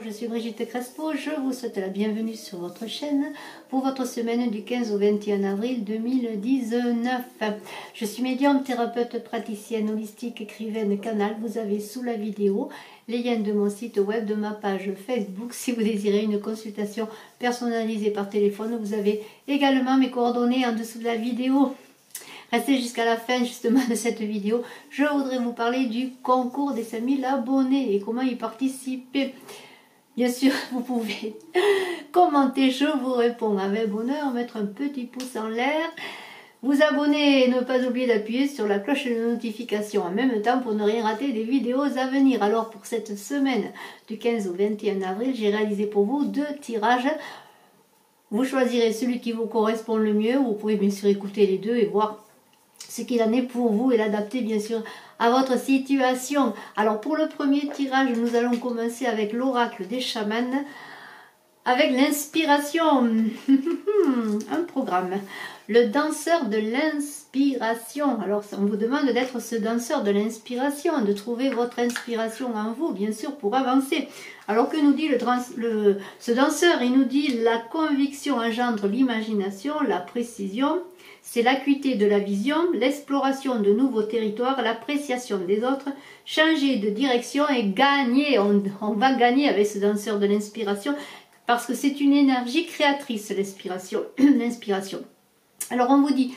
Je suis Brigitte Crespo, je vous souhaite la bienvenue sur votre chaîne pour votre semaine du 15 au 21 avril 2019. Je suis médium, thérapeute, praticienne holistique, écrivaine, canal. Vous avez sous la vidéo les liens de mon site web, de ma page Facebook. Si vous désirez une consultation personnalisée par téléphone, vous avez également mes coordonnées en dessous de la vidéo. Restez jusqu'à la fin justement de cette vidéo. Je voudrais vous parler du concours des 5000 abonnés et comment y participer. Bien sûr, vous pouvez commenter, je vous réponds avec bonheur, mettre un petit pouce en l'air, vous abonner et ne pas oublier d'appuyer sur la cloche de notification en même temps pour ne rien rater des vidéos à venir. Alors pour cette semaine du 15 au 21 avril, j'ai réalisé pour vous 2 tirages. Vous choisirez celui qui vous correspond le mieux. Vous pouvez bien sûr écouter les deux et voir ce qu'il en est pour vous et l'adapter bien sûr à votre situation. Alors pour le premier tirage, nous allons commencer avec l'oracle des chamans, avec l'inspiration. Un programme. Le danseur de l'inspiration. Alors on vous demande d'être ce danseur de l'inspiration, de trouver votre inspiration en vous, bien sûr, pour avancer. Alors que nous dit ce danseur? Il nous dit la conviction engendre l'imagination, la précision, c'est l'acuité de la vision, l'exploration de nouveaux territoires, l'appréciation des autres, changer de direction et gagner. On va gagner avec ce danseur de l'inspiration parce que c'est une énergie créatrice, l'inspiration. Alors on vous dit,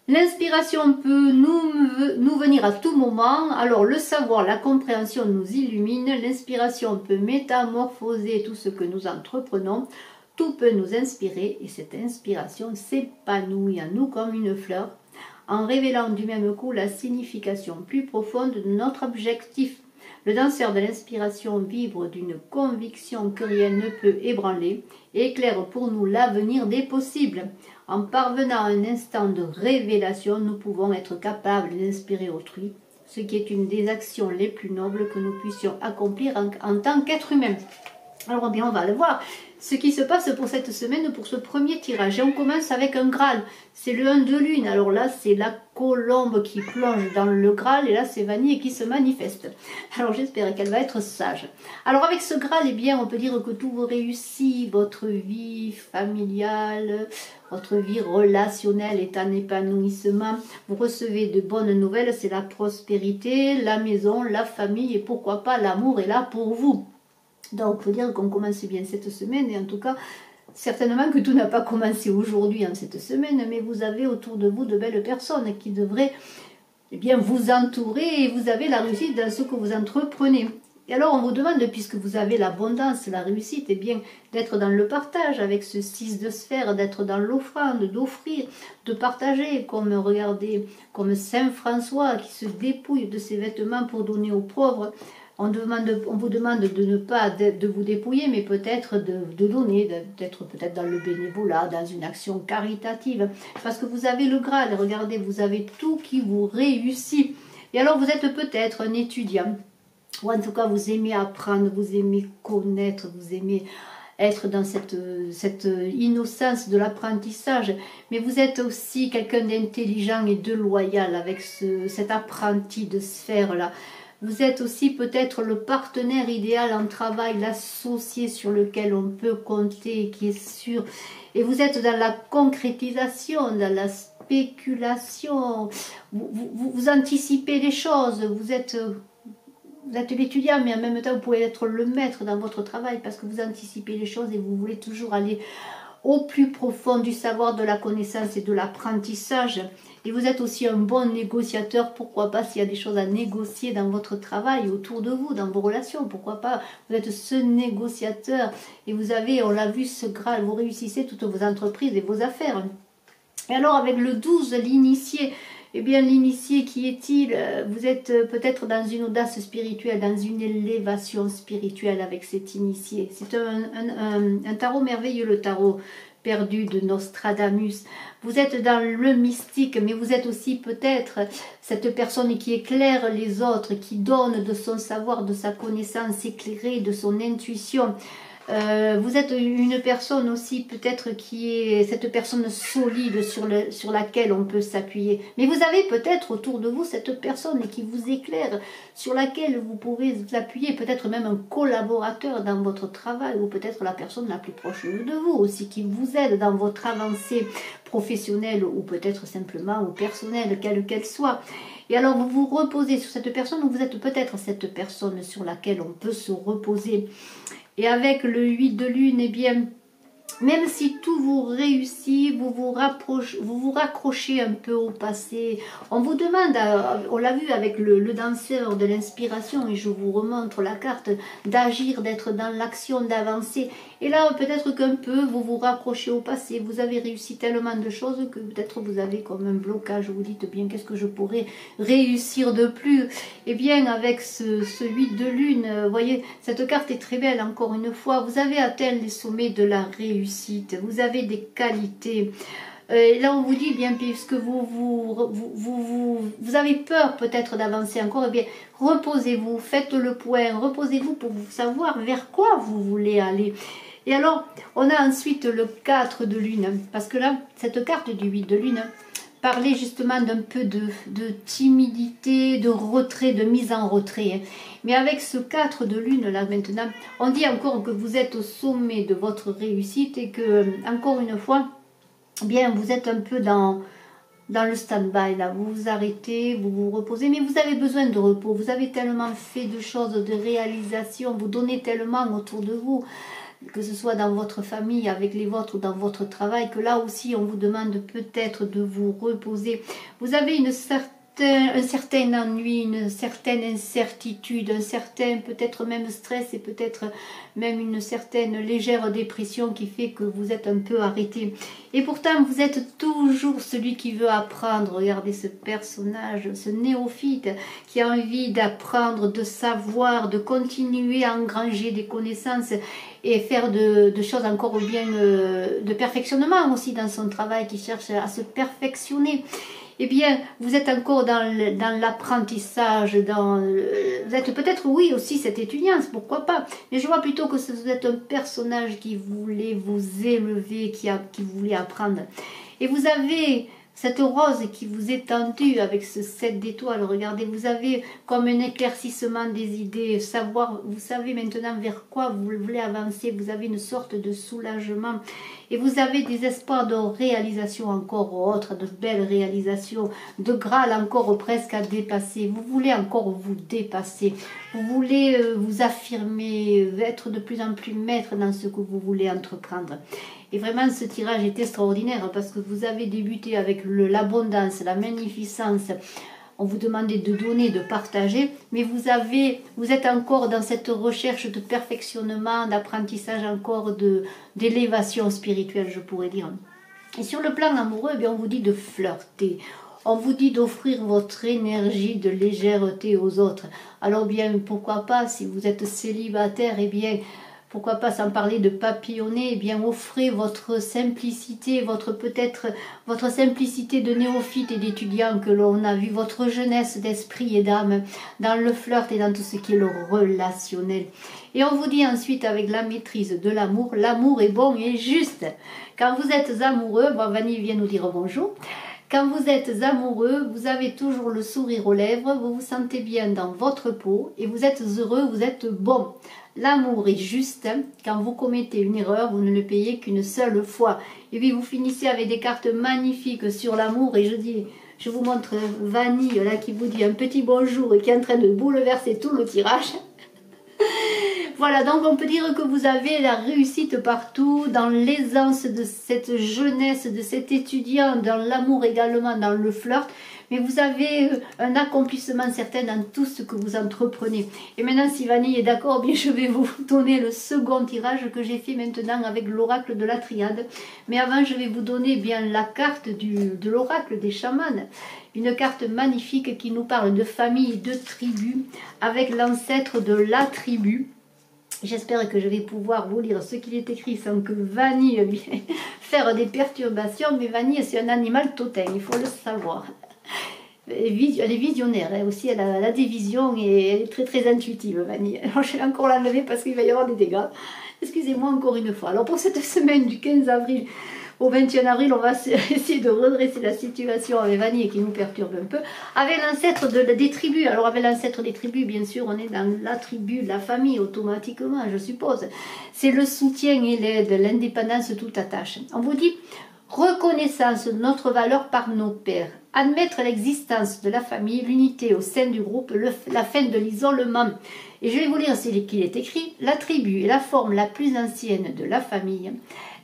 l'inspiration peut nous venir à tout moment. Alors le savoir, la compréhension nous illumine. L'inspiration peut métamorphoser tout ce que nous entreprenons. Tout peut nous inspirer et cette inspiration s'épanouit en nous comme une fleur, en révélant du même coup la signification plus profonde de notre objectif. Le danseur de l'inspiration vibre d'une conviction que rien ne peut ébranler et éclaire pour nous l'avenir des possibles. En parvenant à un instant de révélation, nous pouvons être capables d'inspirer autrui, ce qui est une des actions les plus nobles que nous puissions accomplir en tant qu'être humain. Alors bien, on va le voir. Ce qui se passe pour cette semaine, pour ce premier tirage. Et on commence avec un Graal. C'est le 1 de lune. Alors là, c'est la colombe qui plonge dans le Graal. Et là, c'est Vanille qui se manifeste. Alors j'espère qu'elle va être sage. Alors avec ce Graal, eh bien, on peut dire que tout vous réussit. Votre vie familiale, votre vie relationnelle est en épanouissement. Vous recevez de bonnes nouvelles. C'est la prospérité, la maison, la famille et pourquoi pas l'amour est là pour vous. Donc, il faut dire qu'on commence bien cette semaine, et en tout cas, certainement que tout n'a pas commencé aujourd'hui en cette semaine, mais vous avez autour de vous de belles personnes qui devraient bien, vous entourer, et vous avez la réussite dans ce que vous entreprenez. Et alors, on vous demande, puisque vous avez l'abondance, la réussite, eh bien, d'être dans le partage avec ce 6 de sphère, d'être dans l'offrande, d'offrir, de partager, comme, regardez, comme Saint François qui se dépouille de ses vêtements pour donner aux pauvres. On vous demande de ne pas de vous dépouiller, mais peut-être de donner, d'être peut-être dans le bénévolat, dans une action caritative. Parce que vous avez le Graal, regardez, vous avez tout qui vous réussit. Et alors vous êtes peut-être un étudiant, ou en tout cas vous aimez apprendre, vous aimez connaître, vous aimez être dans cette innocence de l'apprentissage, mais vous êtes aussi quelqu'un d'intelligent et de loyal avec cet apprenti de sphère-là. Vous êtes aussi peut-être le partenaire idéal en travail, l'associé sur lequel on peut compter, qui est sûr. Et vous êtes dans la concrétisation, dans la spéculation. Vous anticipez les choses. Vous êtes l'étudiant, mais en même temps, vous pouvez être le maître dans votre travail parce que vous anticipez les choses et vous voulez toujours aller au plus profond du savoir, de la connaissance et de l'apprentissage. Et vous êtes aussi un bon négociateur, pourquoi pas, s'il y a des choses à négocier dans votre travail, autour de vous, dans vos relations, pourquoi pas, vous êtes ce négociateur et vous avez, on l'a vu, ce Graal, vous réussissez toutes vos entreprises et vos affaires. Et alors avec le 12, l'initié, eh bien l'initié qui est-il? Vous êtes peut-être dans une audace spirituelle, dans une élévation spirituelle avec cet initié. C'est un tarot merveilleux, le tarot perdu de Nostradamus. Vous êtes dans le mystique, mais vous êtes aussi peut-être cette personne qui éclaire les autres, qui donne de son savoir, de sa connaissance éclairée, de son intuition. Vous êtes une personne aussi peut-être qui est cette personne solide sur laquelle on peut s'appuyer. Mais vous avez peut-être autour de vous cette personne qui vous éclaire, sur laquelle vous pouvez vous appuyer, peut-être même un collaborateur dans votre travail, ou peut-être la personne la plus proche de vous aussi, qui vous aide dans votre avancée professionnelle, ou peut-être simplement ou personnelle, quelle qu'elle soit. Et alors vous vous reposez sur cette personne, ou vous êtes peut-être cette personne sur laquelle on peut se reposer. Et avec le 8 de lune, eh bien, même si tout vous réussit, vous vous raccrochez un peu au passé. On vous demande, on l'a vu avec le danseur de l'inspiration, et je vous remontre la carte, d'agir, d'être dans l'action, d'avancer. Et là, peut-être qu'un peu, vous vous raccrochez au passé. Vous avez réussi tellement de choses que peut-être vous avez comme un blocage. Vous dites, bien, qu'est-ce que je pourrais réussir de plus? Eh bien, avec ce 8 de lune, vous voyez, cette carte est très belle, encore une fois. Vous avez atteint les sommets de la réussite. Vous avez des qualités. Là, on vous dit, bien, puisque vous avez peur peut-être d'avancer encore, eh bien, reposez-vous, faites le point, reposez-vous pour vous savoir vers quoi vous voulez aller. Et alors, on a ensuite le 4 de lune, parce que là, cette carte du 8 de lune parlait justement d'un peu de timidité, de retrait, de mise en retrait. Mais avec ce 4 de lune, là, maintenant, on dit encore que vous êtes au sommet de votre réussite et que, encore une fois, bien, vous êtes un peu dans le stand-by, là, vous vous arrêtez, vous vous reposez, mais vous avez besoin de repos, vous avez tellement fait de choses, de réalisations, vous donnez tellement autour de vous, que ce soit dans votre famille, avec les vôtres ou dans votre travail, que là aussi on vous demande peut-être de vous reposer. Vous avez un certain ennui, une certaine incertitude, un certain peut-être même stress et peut-être même une certaine légère dépression qui fait que vous êtes un peu arrêté. Et pourtant vous êtes toujours celui qui veut apprendre. Regardez ce personnage, ce néophyte qui a envie d'apprendre, de savoir, de continuer à engranger des connaissances et faire de choses encore bien, de perfectionnement aussi dans son travail, qui cherche à se perfectionner. Eh bien, vous êtes encore dans l'apprentissage, vous êtes peut-être, oui, aussi cette étudiante, pourquoi pas, mais je vois plutôt que vous êtes un personnage qui voulait vous élever, qui voulait apprendre. Et vous avez cette rose qui vous est tendue avec ce 7 d'étoiles, regardez, vous avez comme un éclaircissement des idées, vous savez maintenant vers quoi vous voulez avancer, vous avez une sorte de soulagement et vous avez des espoirs de réalisation encore autres, de belles réalisations, de Graal encore presque à dépasser, vous voulez encore vous dépasser, vous voulez vous affirmer, être de plus en plus maître dans ce que vous voulez entreprendre. Et vraiment, ce tirage est extraordinaire parce que vous avez débuté avec l'abondance, la magnificence. On vous demandait de donner, de partager, mais vous êtes encore dans cette recherche de perfectionnement, d'apprentissage encore, d'élévation spirituelle, je pourrais dire. Et sur le plan amoureux, eh bien, on vous dit de flirter. On vous dit d'offrir votre énergie de légèreté aux autres. Alors bien, pourquoi pas, si vous êtes célibataire, eh bien, pourquoi pas, sans parler de papillonner, eh bien offrez votre simplicité, votre simplicité de néophyte et d'étudiant que l'on a vu, votre jeunesse d'esprit et d'âme dans le flirt et dans tout ce qui est le relationnel. Et on vous dit ensuite avec la maîtrise de l'amour, l'amour est bon et juste. Quand vous êtes amoureux, bon, Vanille vient nous dire bonjour. Quand vous êtes amoureux, vous avez toujours le sourire aux lèvres, vous vous sentez bien dans votre peau et vous êtes heureux, vous êtes bon. L'amour est juste, quand vous commettez une erreur, vous ne le payez qu'une seule fois. Et puis vous finissez avec des cartes magnifiques sur l'amour et je vous montre Vanille là qui vous dit un petit bonjour et qui est en train de bouleverser tout le tirage. Voilà, donc on peut dire que vous avez la réussite partout, dans l'aisance de cette jeunesse, de cet étudiant, dans l'amour également, dans le flirt, mais vous avez un accomplissement certain dans tout ce que vous entreprenez. Et maintenant, si Vanille est d'accord, bien je vais vous donner le second tirage que j'ai fait maintenant avec l'oracle de la triade. Mais avant, je vais vous donner bien la carte de l'oracle des chamans. Une carte magnifique qui nous parle de famille, de tribu, avec l'ancêtre de la tribu. J'espère que je vais pouvoir vous lire ce qu'il est écrit sans que Vanille vienne faire des perturbations. Mais Vanille, c'est un animal totem, il faut le savoir. Elle est visionnaire, elle aussi, elle a des visions et elle est très très intuitive, Vanille. Alors je vais encore l'enlever parce qu'il va y avoir des dégâts. Excusez-moi encore une fois. Alors pour cette semaine du 15 avril au 21 avril, on va essayer de redresser la situation avec Vanille qui nous perturbe un peu. Avec l'ancêtre des tribus. Alors avec l'ancêtre des tribus, bien sûr, on est dans la tribu de la famille automatiquement, je suppose. C'est le soutien et l'aide, l'indépendance tout attache. On vous dit reconnaissance de notre valeur par nos pairs. Admettre l'existence de la famille, l'unité au sein du groupe, la fin de l'isolement. Et je vais vous lire ce qu'il est écrit. La tribu est la forme la plus ancienne de la famille.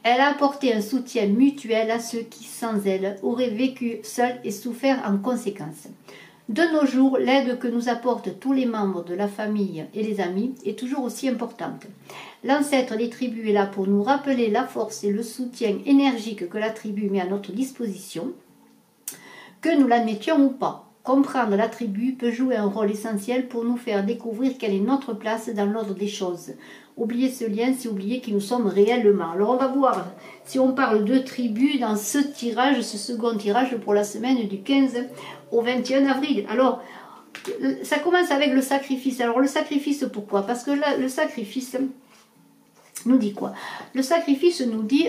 Elle a apporté un soutien mutuel à ceux qui, sans elle, auraient vécu seuls et souffert en conséquence. De nos jours, l'aide que nous apportent tous les membres de la famille et les amis est toujours aussi importante. L'ancêtre des tribus est là pour nous rappeler la force et le soutien énergique que la tribu met à notre disposition, que nous l'admettions ou pas. Comprendre la tribu peut jouer un rôle essentiel pour nous faire découvrir quelle est notre place dans l'ordre des choses. Oublier ce lien, c'est oublier qui nous sommes réellement. Alors on va voir si on parle de tribu dans ce tirage, ce second tirage pour la semaine du 15 au 21 avril. Alors ça commence avec le sacrifice. Alors le sacrifice, pourquoi? Parce que là, le sacrifice nous dit quoi? Le sacrifice nous dit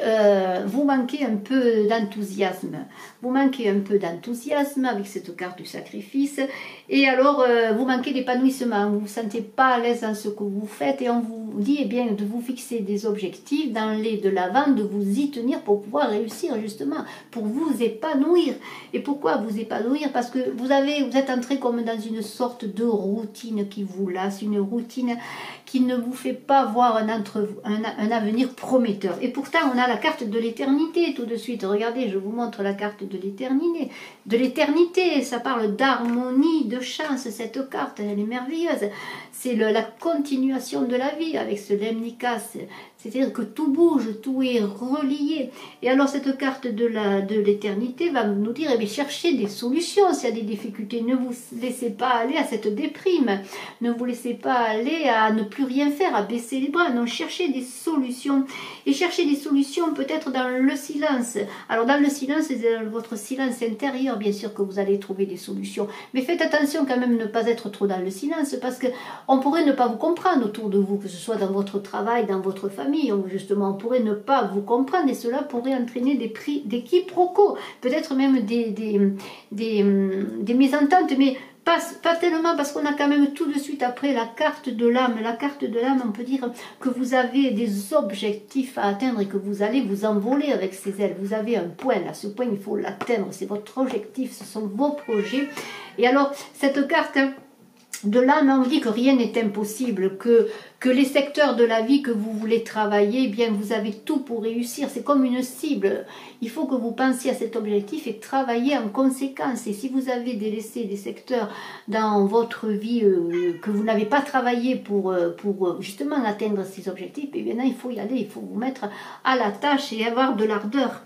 vous manquez un peu d'enthousiasme. Vous manquez un peu d'enthousiasme avec cette carte du sacrifice. Et alors, vous manquez d'épanouissement. Vous ne vous sentez pas à l'aise dans ce que vous faites. Et on vous dit eh bien, de vous fixer des objectifs, d'aller de l'avant, de vous y tenir pour pouvoir réussir justement, pour vous épanouir. Et pourquoi vous épanouir? Parce que vous êtes entré comme dans une sorte de routine qui vous lasse, une routine qui ne vous fait pas voir un avenir prometteur. Et pourtant, on a la carte de l'éternité tout de suite. Regardez, je vous montre la carte de l'éternité. De l'éternité, ça parle d'harmonie, de chance. Cette carte, elle est merveilleuse. C'est la continuation de la vie avec ce lemnikas. C'est-à-dire que tout bouge, tout est relié. Et alors cette carte de l'éternité va nous dire, eh bien, cherchez des solutions s'il y a des difficultés. Ne vous laissez pas aller à cette déprime. Ne vous laissez pas aller à ne plus rien faire, à baisser les bras. Non, cherchez des solutions. Et cherchez des solutions peut-être dans le silence. Alors dans le silence, c'est dans votre silence intérieur, bien sûr, que vous allez trouver des solutions. Mais faites attention quand même ne pas être trop dans le silence, parce que on pourrait ne pas vous comprendre autour de vous, que ce soit dans votre travail, dans votre famille. Justement, on pourrait ne pas vous comprendre et cela pourrait entraîner des quiproquos, peut-être même des mésententes, mais pas tellement, parce qu'on a quand même tout de suite après la carte de l'âme. La carte de l'âme, on peut dire que vous avez des objectifs à atteindre et que vous allez vous envoler avec ces ailes. Vous avez un point, là, ce point il faut l'atteindre, c'est votre objectif, ce sont vos projets. Et alors, cette carte de l'âme, on dit que rien n'est impossible, que les secteurs de la vie que vous voulez travailler, eh bien vous avez tout pour réussir. C'est comme une cible. Il faut que vous pensiez à cet objectif et travailler en conséquence. Et si vous avez délaissé des secteurs dans votre vie que vous n'avez pas travaillé pour justement atteindre ces objectifs, eh bien il faut y aller, il faut vous mettre à la tâche et avoir de l'ardeur.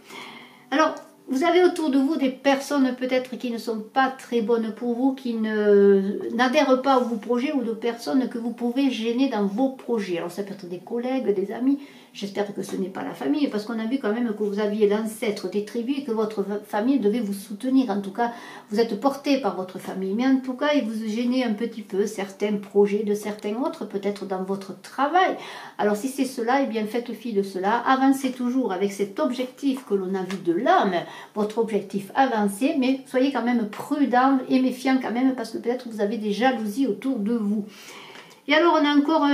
Alors, vous avez autour de vous des personnes peut-être qui ne sont pas très bonnes pour vous, qui n'adhèrent pas à vos projets, ou de personnes que vous pouvez gêner dans vos projets. Alors ça peut être des collègues, des amis. J'espère que ce n'est pas la famille, parce qu'on a vu quand même que vous aviez l'ancêtre des tribus et que votre famille devait vous soutenir. En tout cas, vous êtes porté par votre famille. Mais en tout cas, il vous gênez un petit peu certains projets de certains autres, peut-être dans votre travail. Alors si c'est cela, eh bien faites fi de cela. Avancez toujours avec cet objectif que l'on a vu de l'âme, votre objectif avancé, mais soyez quand même prudent et méfiant quand même, parce que peut-être vous avez des jalousies autour de vous. Et alors on a encore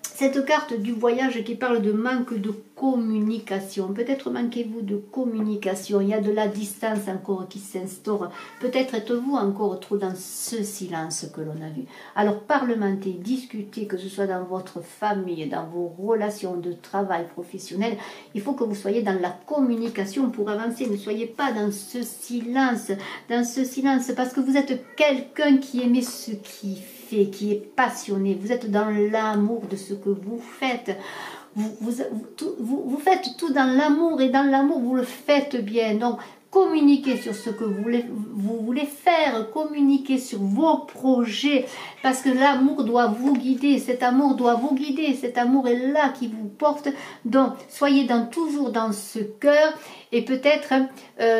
cette carte du voyage qui parle de manque de communication. Peut-être manquez-vous de communication. Il y a de la distance encore qui s'instaure. Peut-être êtes-vous encore trop dans ce silence que l'on a vu. Alors parlementez, discutez, que ce soit dans votre famille, dans vos relations de travail professionnel. Il faut que vous soyez dans la communication pour avancer. Ne soyez pas dans ce silence, parce que vous êtes quelqu'un qui aimait ce qui fait, qui est passionné. Vous êtes dans l'amour de ce que vous faites. Vous faites tout dans l'amour, et dans l'amour vous le faites bien. Donc communiquez sur ce que vous voulez faire, communiquez sur vos projets, parce que l'amour doit vous guider, cet amour doit vous guider, cet amour est là qui vous porte. Donc soyez toujours dans ce cœur, et peut-être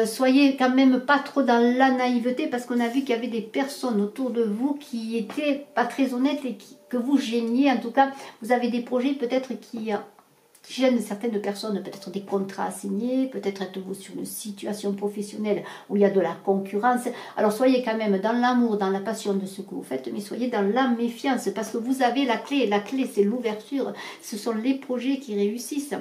soyez quand même pas trop dans la naïveté, parce qu'on a vu qu'il y avait des personnes autour de vous qui étaient pas très honnêtes et que vous gêniez. En tout cas, vous avez des projets peut-être qui gênent certaines personnes, peut-être des contrats à signer, peut-être êtes-vous sur une situation professionnelle où il y a de la concurrence. Alors soyez quand même dans l'amour, dans la passion de ce que vous faites, mais soyez dans la méfiance, parce que vous avez la clé. La clé, c'est l'ouverture. Ce sont les projets qui réussissent.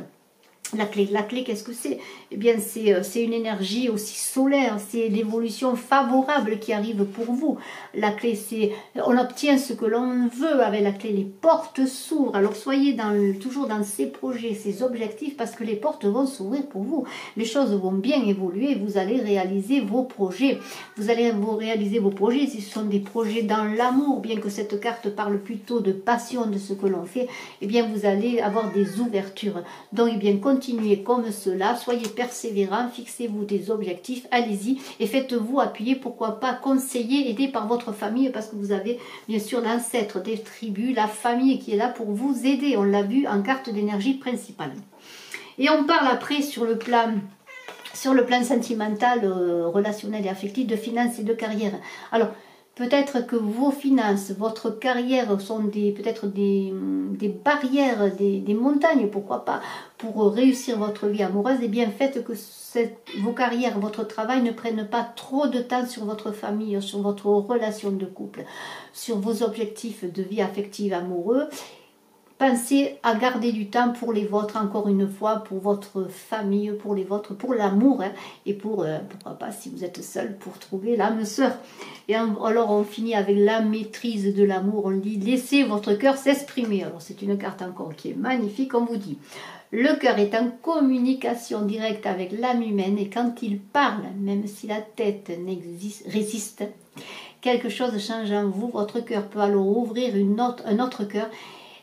La clé, qu'est-ce que c'est? Eh bien, c'est une énergie aussi solaire, c'est l'évolution favorable qui arrive pour vous. La clé, c'est, on obtient ce que l'on veut avec la clé, les portes s'ouvrent. Alors, soyez toujours dans ces projets, ces objectifs, parce que les portes vont s'ouvrir pour vous. Les choses vont bien évoluer, vous allez réaliser vos projets. Vous allez réaliser vos projets, si ce sont des projets dans l'amour, bien que cette carte parle plutôt de passion, de ce que l'on fait, eh bien, vous allez avoir des ouvertures. Donc, eh bien, continuez comme cela, soyez persévérants, fixez-vous des objectifs, allez-y et faites-vous appuyer, pourquoi pas conseiller, aider par votre famille, parce que vous avez bien sûr l'ancêtre des tribus, la famille qui est là pour vous aider, on l'a vu en carte d'énergie principale. Et on parle après sur le plan sentimental, relationnel et affectif, de finances et de carrière. Alors, peut-être que vos finances, votre carrière sont peut-être des barrières, des montagnes, pourquoi pas, pour réussir votre vie amoureuse. Et bien, faites que vos carrières, votre travail ne prennent pas trop de temps sur votre famille, sur votre relation de couple, sur vos objectifs de vie affective amoureuse. Pensez à garder du temps pour les vôtres, encore une fois, pour votre famille, pour les vôtres, pour l'amour, hein, et pour, pourquoi pas, si vous êtes seul, pour trouver l'âme sœur. Et alors, on finit avec la maîtrise de l'amour. On dit, laissez votre cœur s'exprimer. Alors, c'est une carte encore qui est magnifique, on vous dit. Le cœur est en communication directe avec l'âme humaine, et quand il parle, même si la tête résiste, quelque chose change en vous. Votre cœur peut alors ouvrir un autre cœur,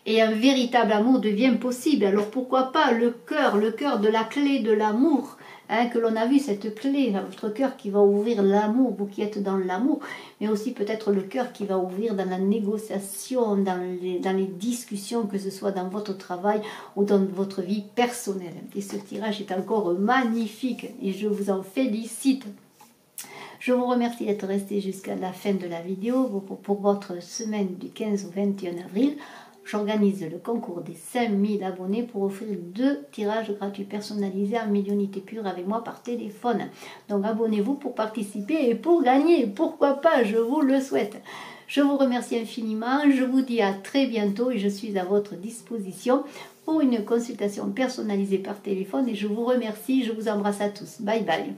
et un véritable amour devient possible. Alors pourquoi pas le cœur de la clé de l'amour, hein, que l'on a vu, cette clé, votre cœur qui va ouvrir l'amour, vous qui êtes dans l'amour, mais aussi peut-être le cœur qui va ouvrir dans la négociation, dans les discussions, que ce soit dans votre travail ou dans votre vie personnelle. Et ce tirage est encore magnifique et je vous en félicite. Je vous remercie d'être resté jusqu'à la fin de la vidéo pour votre semaine du 15 au 21 avril. J'organise le concours des 5000 abonnés pour offrir 2 tirages gratuits personnalisés en médiumnité pure avec moi par téléphone. Donc abonnez-vous pour participer et pour gagner. Pourquoi pas, je vous le souhaite. Je vous remercie infiniment. Je vous dis à très bientôt et je suis à votre disposition pour une consultation personnalisée par téléphone. Et je vous remercie. Je vous embrasse à tous. Bye bye.